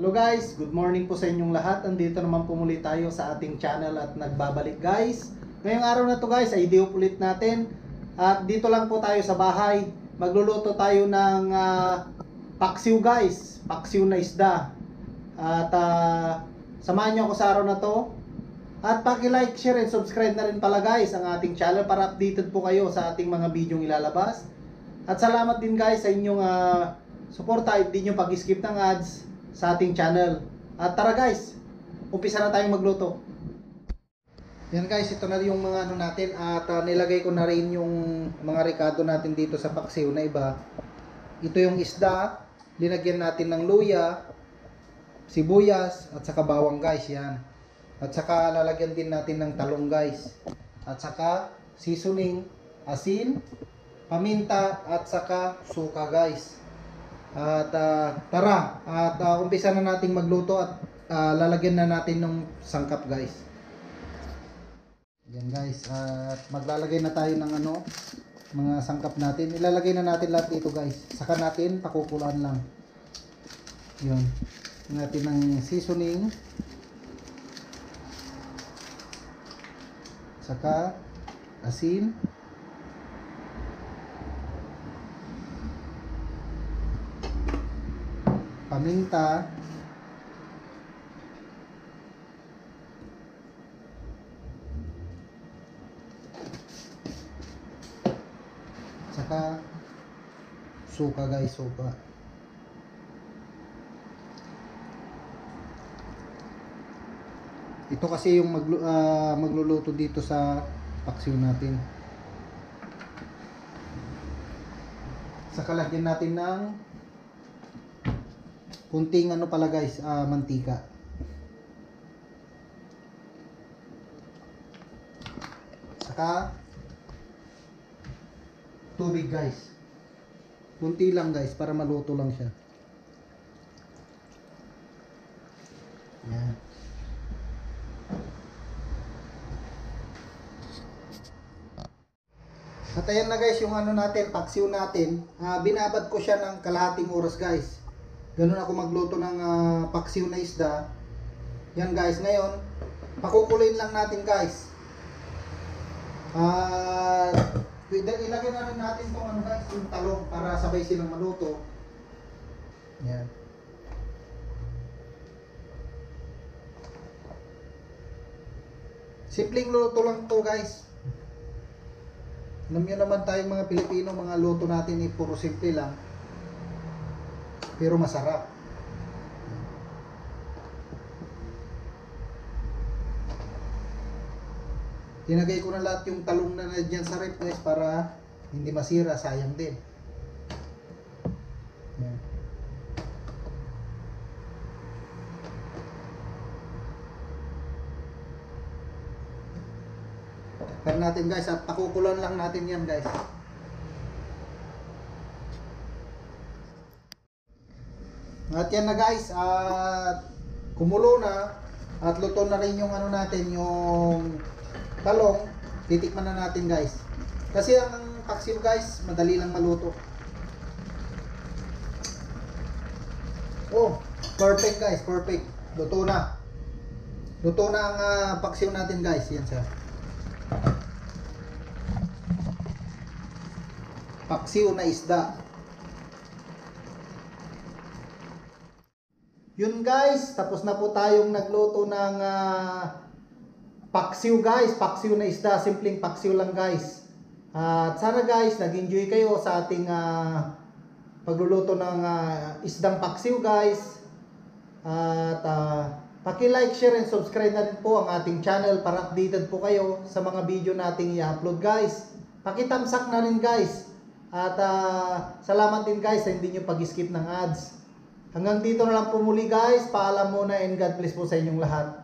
Hello guys, good morning po sa inyong lahat. Andito naman po muli tayo sa ating channel at nagbabalik guys. Ngayong araw na to guys ay day ulit natin. At dito lang po tayo sa bahay. Magluluto tayo ng paksiw guys. Paksiw na isda. At samahan nyo ako sa araw na to. At paki-like, share and subscribe na rin pala guys ang ating channel para updated po kayo sa ating mga bidyong ilalabas. At salamat din guys sa inyong suporta at di nyo pag-skip ng ads sa ating channel. At tara guys, umpisa na tayong magluto. Yan guys, ito na yung mga ano natin. At nilagay ko na rin yung mga ricado natin dito sa paksiw na iba. Ito yung isda, linagyan natin ng luya, sibuyas at saka bawang guys. Yan. At saka lalagyan din natin ng talong guys. At saka seasoning, asin, paminta at saka suka guys. At tara, at umpisa na nating magluto at lalagyan na natin ng sangkap guys. Yan guys, at maglalagay na tayo ng mga sangkap natin. Ilalagay na natin lahat dito guys. Saka natin pakukulaan lang. Yun. Natin ng seasoning. Saka asin. Paminta, saka suka guys, suka. Ito kasi yung magluluto dito sa paksiw natin. Saka lagyan natin ng kunting pala guys, mantika. Saka tubig guys. Kunti lang guys para maluto lang siya. Yan. At ayan na guys yung natin, paksiw natin. Binabad ko siya ng kalahating oras guys. Ganun ako magluto ng paksiw na isda. Yan guys, ngayon pakukuloyin lang natin guys. Ilagay na rin natin itong guys, yung talong para sabay silang maluto. Yan. Simpleng luto lang to guys. Alam nyo naman tayong mga Pilipino, mga luto natin puro simple lang. Pero masarap. Tinagay ko na lahat yung talong na dyan sa rep guys para hindi masira, sayang din. Yan. Takpan natin guys at pakukulan lang natin yan guys. At yan na guys, at kumulo na at luto na rin yung natin, yung talong. Titikman na natin guys. Kasi ang paksiw guys, madali lang maluto. Oh, perfect guys, perfect. Luto na. Luto na ang paksiw natin guys. Yan siya. Paksiw na isda. Yun guys, tapos na po tayong nagluto ng paksiw guys, paksiw na isda, simpleng paksiw lang guys. At sana guys, nag-enjoy kayo sa ating pagluluto ng isdang paksiw guys. At paki-like, share and subscribe na rin po ang ating channel para updated po kayo sa mga video nating i-upload guys. Paki-thumbs-up na rin guys. At salamat din guys sa hindi nyo pag-skip ng ads. Hanggang dito na lang po muli guys. Paalam muna and God bless po sa inyong lahat.